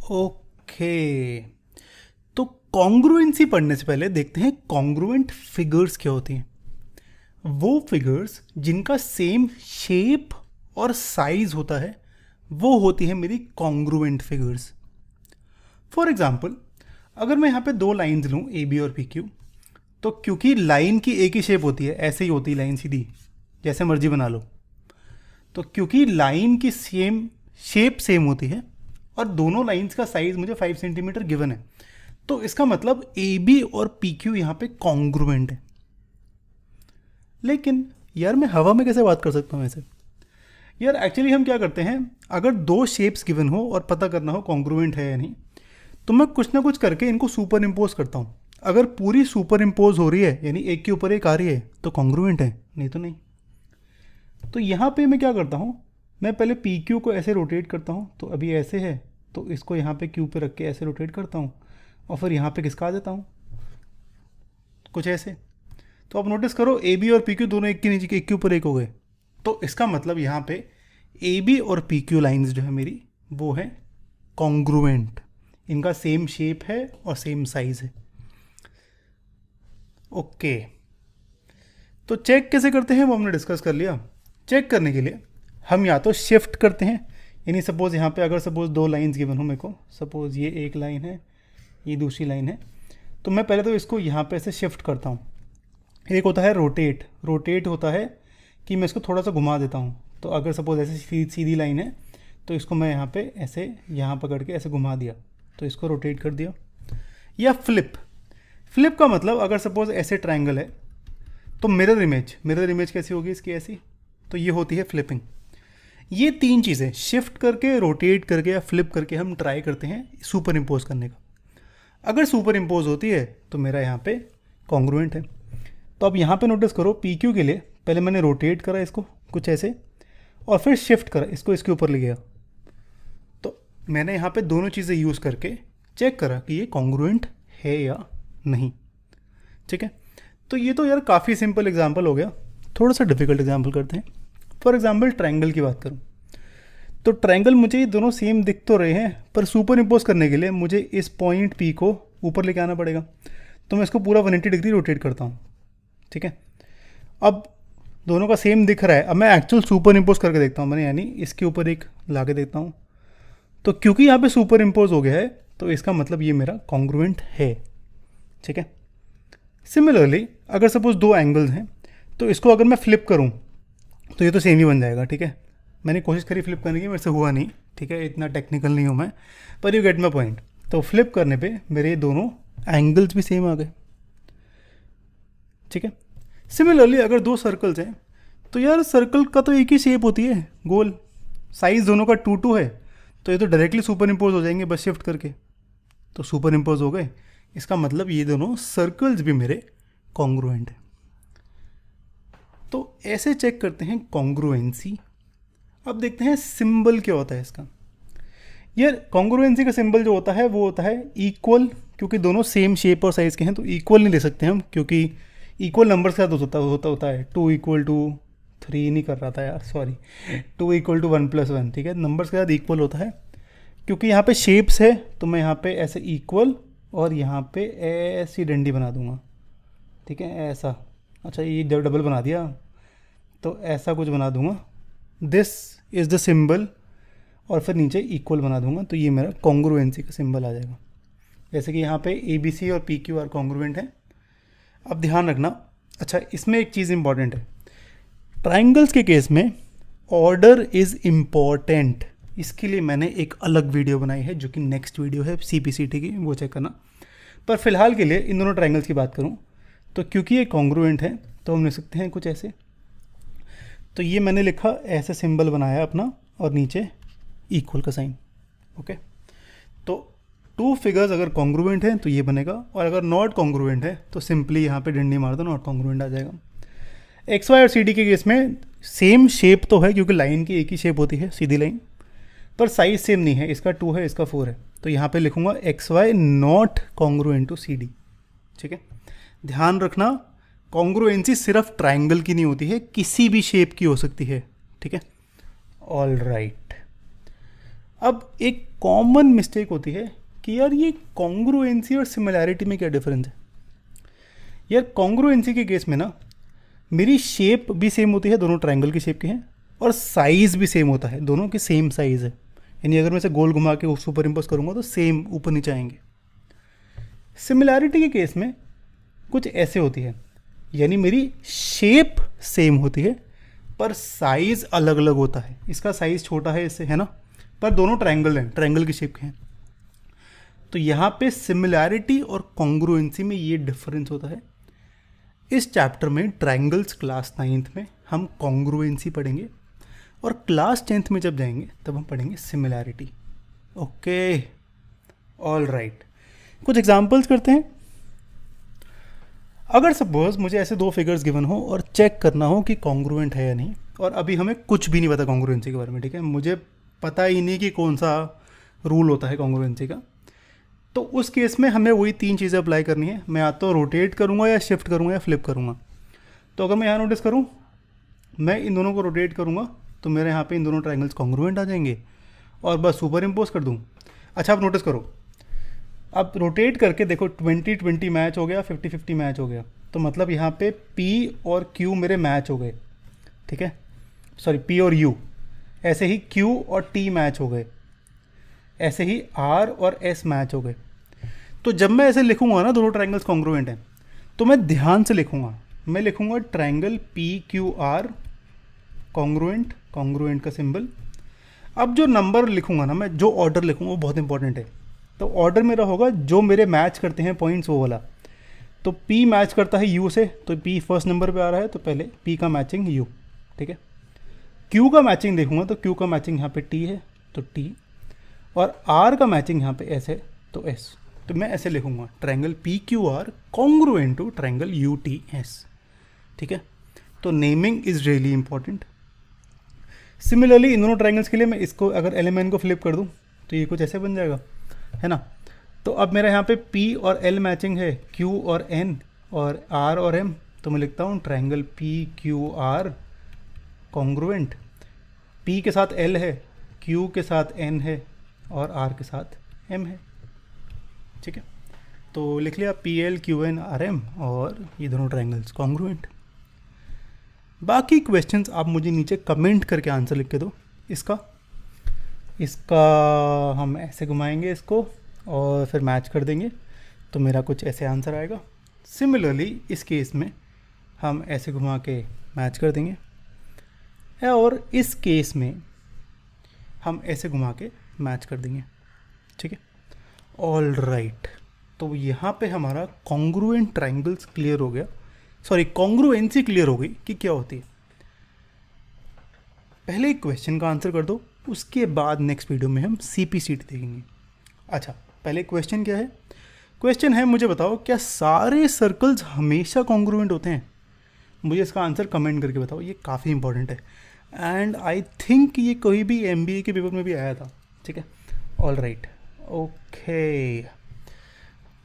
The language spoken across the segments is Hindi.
ओके, तो कॉन्ग्रुएंसी पढ़ने से पहले देखते हैं कॉन्ग्रुएंट फिगर्स क्या होती हैं। वो फिगर्स जिनका सेम शेप और साइज होता है वो होती है मेरी कॉन्ग्रुएंट फिगर्स। फॉर एग्जाम्पल, अगर मैं यहाँ पे दो लाइन्स लूँ ए बी और पी क्यू, तो क्योंकि लाइन की एक ही शेप होती है, ऐसे ही होती है लाइन सीधी, जैसे मर्जी बना लो, तो क्योंकि लाइन की सेम शेप सेम होती है और दोनों लाइंस का साइज मुझे 5 सेंटीमीटर गिवन है, तो इसका मतलब ए बी और पी क्यू यहाँ पे कॉन्ग्रुएंट है। लेकिन यार मैं हवा में कैसे बात कर सकता हूँ ऐसे? यार एक्चुअली हम क्या करते हैं, अगर दो शेप्स गिवन हो और पता करना हो कॉन्ग्रुएंट है या नहीं, तो मैं कुछ ना कुछ करके इनको सुपर इम्पोज करता हूँ। अगर पूरी सुपर इम्पोज हो रही है, यानी एक के ऊपर एक आ रही है, तो कॉन्ग्रुएंट है, नहीं तो नहीं। तो यहाँ पे मैं क्या करता हूँ, मैं पहले पी क्यू को ऐसे रोटेट करता हूँ, तो अभी ऐसे है, तो इसको यहाँ पे क्यू पे रख के ऐसे रोटेट करता हूँ और फिर यहाँ पे खिसका देता हूँ कुछ ऐसे। तो आप नोटिस करो ए बी और पी क्यू दोनों एक के नीचे एक के ऊपर एक हो गए। तो इसका मतलब यहाँ पे ए बी और पी क्यू लाइन्स जो है मेरी, वो है कॉन्ग्रुएंट, इनका सेम शेप है और सेम साइज है। ओके, तो चेक कैसे करते हैं वो हमने डिस्कस कर लिया। चेक करने के लिए हम या तो शिफ्ट करते हैं, यानी सपोज यहाँ पे अगर सपोज दो लाइंस गिवन हो मेरे को, सपोज ये एक लाइन है, ये दूसरी लाइन है, तो मैं पहले तो इसको यहाँ पे ऐसे शिफ्ट करता हूँ। एक होता है रोटेट, रोटेट होता है कि मैं इसको थोड़ा सा घुमा देता हूँ। तो अगर सपोज ऐसे सीधी लाइन है, तो इसको मैं यहाँ पे ऐसे यहाँ पकड़ के ऐसे घुमा दिया, तो इसको रोटेट कर दिया। या फ्लिप, फ्लिप का मतलब अगर सपोज ऐसे ट्रायंगल है, तो मिरर इमेज कैसी होगी इसकी, ऐसी, तो ये होती है फ्लिपिंग। ये तीन चीज़ें शिफ्ट करके, रोटेट करके या फ्लिप करके हम ट्राई करते हैं सुपर इम्पोज करने का। अगर सुपर इम्पोज होती है तो मेरा यहाँ पे कॉन्ग्रुएंट है। तो अब यहाँ पे नोटिस करो, पी क्यू के लिए पहले मैंने रोटेट करा इसको कुछ ऐसे और फिर शिफ्ट करा इसको, इसके ऊपर ले गया। तो मैंने यहाँ पे दोनों चीज़ें यूज़ करके चेक करा कि ये कॉन्ग्रुएंट है या नहीं। ठीक है, तो ये तो यार काफ़ी सिंपल एग्जाम्पल हो गया। थोड़ा सा डिफिकल्ट एग्जाम्पल करते हैं। फॉर एग्जाम्पल ट्रायंगल की बात करूँ, तो ट्रायंगल मुझे ये दोनों सेम दिख तो रहे हैं, पर सुपर इम्पोज करने के लिए मुझे इस पॉइंट पी को ऊपर लेके आना पड़ेगा। तो मैं इसको पूरा 180 डिग्री रोटेट करता हूँ। ठीक है, अब दोनों का सेम दिख रहा है, अब मैं एक्चुअल सुपर इम्पोज करके देखता हूँ मैंने, यानी इसके ऊपर एक ला के देखता हूँ। तो क्योंकि यहाँ पे सुपर इम्पोज हो गया है, तो इसका मतलब ये मेरा कॉन्ग्रुएंट है। ठीक है, सिमिलरली अगर सपोज दो एंगल्स हैं, तो इसको अगर मैं फ्लिप करूँ तो ये तो सेम ही बन जाएगा। ठीक है, मैंने कोशिश करी फ्लिप करने की, मेरे से हुआ नहीं। ठीक है, इतना टेक्निकल नहीं हूँ मैं, पर यू गेट माई पॉइंट। तो फ्लिप करने पे मेरे दोनों एंगल्स भी सेम आ गए। ठीक है, सिमिलरली अगर दो सर्कल्स हैं, तो यार सर्कल का तो एक ही शेप होती है, गोल, साइज दोनों का 2 है, तो ये तो डायरेक्टली सुपर इम्पोज हो जाएंगे बस शिफ्ट करके, तो सुपर इम्पोज हो गए। इसका मतलब ये दोनों सर्कल्स भी मेरे कॉन्ग्रुएंट हैं। तो ऐसे चेक करते हैं कॉन्ग्रुएंसी। अब देखते हैं सिंबल क्या होता है इसका। यार कॉन्ग्रुएंसी का सिंबल जो होता है वो होता है इक्वल, क्योंकि दोनों सेम शेप और साइज़ के हैं, तो इक्वल नहीं ले सकते हम, क्योंकि इक्वल नंबर के साथ होता है। 2 = 3 नहीं कर रहा था यार, सॉरी, 2 = 1 + 1। ठीक है, नंबर्स के साथ इक्वल होता है। क्योंकि यहाँ पे शेप्स है, तो मैं यहाँ पे ऐसे इक्वल और यहाँ पे ऐसी डंडी बना दूंगा। ठीक है, ऐसा, अच्छा ये डबल बना दिया, तो ऐसा कुछ बना दूंगा, दिस इज़ द सिंबल, और फिर नीचे इक्वल बना दूंगा, तो ये मेरा कॉन्ग्रुएंसी का सिंबल आ जाएगा। जैसे कि यहाँ पे ए बी सी और पी क्यू आर कॉन्ग्रुएंट है। अब ध्यान रखना, अच्छा इसमें एक चीज़ इंपॉर्टेंट है, ट्राइंगल्स के केस में ऑर्डर इज़ इम्पॉर्टेंट। इसके लिए मैंने एक अलग वीडियो बनाई है, जो कि नेक्स्ट वीडियो है CPCT की, वो चेक करना। पर फिलहाल के लिए इन दोनों ट्राइंगल्स की बात करूँ, तो क्योंकि ये कॉन्ग्रुएंट है, तो हम लिख सकते हैं कुछ ऐसे। तो ये मैंने लिखा, ऐसे सिंबल बनाया अपना, और नीचे इक्वल का साइन। ओके, तो 2 फिगर्स अगर कॉन्ग्रुएंट हैं तो ये बनेगा, और अगर नॉट कॉन्ग्रुएंट है तो सिंपली यहाँ पे डंडी मार दो, नॉट कॉन्ग्रुएंट आ जाएगा। एक्स वाई और सी डी के केस में सेम शेप तो है, क्योंकि लाइन की एक ही शेप होती है, सीधी लाइन, पर साइज सेम नहीं है, इसका 2 है, इसका 4 है। तो यहाँ पे लिखूंगा X Y not congruent to C D. ठीक है, ध्यान रखना, कॉन्ग्रुएंसी सिर्फ ट्राइंगल की नहीं होती है, किसी भी शेप की हो सकती है। ठीक है, ऑल राइट। अब एक कॉमन मिस्टेक होती है कि यार ये कॉन्ग्रुएंसी और सिमिलैरिटी में क्या डिफरेंस है। यार कॉन्ग्रुएंसी के केस में ना मेरी शेप भी सेम होती है, दोनों ट्रायंगल की शेप के हैं, और साइज़ भी सेम होता है, दोनों की सेम साइज़ है। यानी अगर मैं इसे गोल घुमा के सुपर इम्पोज करूँगा तो सेम ऊपर नीचे आएंगे। सिमिलैरिटी के केस में कुछ ऐसे होती है, यानी मेरी शेप सेम होती है पर साइज़ अलग अलग होता है। इसका साइज़ छोटा है इससे, है ना, पर दोनों ट्रायंगल हैं, ट्रायंगल की शेप के हैं। तो यहाँ पे सिमिलैरिटी और कॉन्ग्रुएंसी में ये डिफरेंस होता है। इस चैप्टर में ट्रायंगल्स क्लास 9th में हम कॉन्ग्रुएंसी पढ़ेंगे, और क्लास 10th में जब जाएंगे तब हम पढ़ेंगे सिमिलैरिटी। ओके, ऑल राइट, कुछ एग्जांपल्स करते हैं। अगर सपोज मुझे ऐसे दो फिगर्स गिवन हो और चेक करना हो कि कॉन्ग्रुएंट है या नहीं, और अभी हमें कुछ भी नहीं पता कॉन्ग्रुएंसी के बारे में, ठीक है, मुझे पता ही नहीं कि कौन सा रूल होता है कॉन्ग्रुएंसी का, तो उस केस में हमें वही 3 चीज़ें अप्लाई करनी है। मैं या तो रोटेट करूँगा या शिफ्ट करूँगा या फ्लिप करूँगा। तो अगर मैं यहाँ नोटिस करूँ, मैं इन दोनों को रोटेट करूँगा तो मेरे यहाँ पे इन दोनों ट्रायंगल्स कॉन्ग्रुएंट आ जाएंगे, और बस सुपर इम्पोज कर दूँ। अच्छा, आप नोटिस करो, अब रोटेट करके देखो 20-20 मैच हो गया, 50-50 मैच हो गया, तो मतलब यहाँ पे P और Q मेरे मैच हो गए, ठीक है, सॉरी P और U, ऐसे ही Q और T मैच हो गए, ऐसे ही R और S मैच हो गए। तो जब मैं ऐसे लिखूंगा ना, दोनों ट्रायंगल्स कॉन्ग्रुएंट हैं, तो मैं ध्यान से लिखूंगा, मैं लिखूंगा ट्रायंगल PQR कॉन्ग्रुएंट, कॉन्ग्रुएंट का सिंबल। अब जो नंबर लिखूंगा ना, मैं जो ऑर्डर लिखूंगा वो बहुत इंपॉर्टेंट है। तो ऑर्डर मेरा होगा जो मेरे मैच करते हैं पॉइंट्स वो वाला। तो P मैच करता है U से, तो P फर्स्ट नंबर पे आ रहा है, तो पहले P का मैचिंग U, ठीक है। Q का मैचिंग देखूंगा तो Q का मैचिंग यहाँ पे T है, तो T, और R का मैचिंग यहाँ पे S है, तो S। तो मैं ऐसे लिखूंगा triangle PQR congruent to triangle UTS, ठीक है। तो naming is really important. Similarly इन दोनों ट्रायंगल्स के लिए मैं इसको अगर LMN को फ्लिप कर दूँ तो ये कुछ ऐसे बन जाएगा, है ना। तो अब मेरा यहाँ पे P और L मैचिंग है, Q और N और R और M, तो मैं लिखता हूँ ट्रायंगल PQR कॉन्ग्रुएंट, P के साथ L है, Q के साथ N है, और R के साथ M है, ठीक है। तो लिख लिया PL QN RM, और ये दोनों ट्रायंगल्स कॉन्ग्रुएंट। बाकी क्वेश्चंस आप मुझे नीचे कमेंट करके आंसर लिख के दो। इसका हम ऐसे घुमाएंगे इसको और फिर मैच कर देंगे, तो मेरा कुछ ऐसे आंसर आएगा। सिमिलरली इस केस में हम ऐसे घुमा के मैच कर देंगे, और इस केस में हम ऐसे घुमा के मैच कर देंगे, ठीक है। ऑल राइट, तो यहाँ पे हमारा कॉन्ग्रुएंट ट्रायंगल्स क्लियर हो गया, सॉरी कॉन्ग्रुएंसी क्लियर हो गई कि क्या होती है। पहले एक क्वेश्चन का आंसर कर दो, उसके बाद नेक्स्ट वीडियो में हम CPCT देखेंगे। अच्छा, पहले क्वेश्चन क्या है? क्वेश्चन है, मुझे बताओ क्या सारे सर्कल्स हमेशा कॉन्ग्रुएंट होते हैं? मुझे इसका आंसर कमेंट करके बताओ, ये काफ़ी इंपॉर्टेंट है, एंड आई थिंक ये कोई भी MBA के पेपर में भी आया था, ठीक है। All right, okay,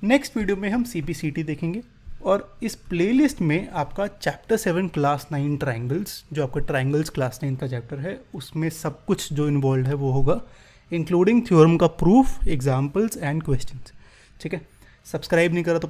next video में हम CPCT देखेंगे, और इस प्लेलिस्ट में आपका चैप्टर 7 क्लास 9 ट्रायंगल्स, जो आपका ट्रायंगल्स क्लास 9 का चैप्टर है, उसमें सब कुछ जो इन्वॉल्व है वो होगा, इंक्लूडिंग थ्योरम का प्रूफ, एग्जाम्पल्स एंड क्वेश्चंस, ठीक है। सब्सक्राइब नहीं करा तो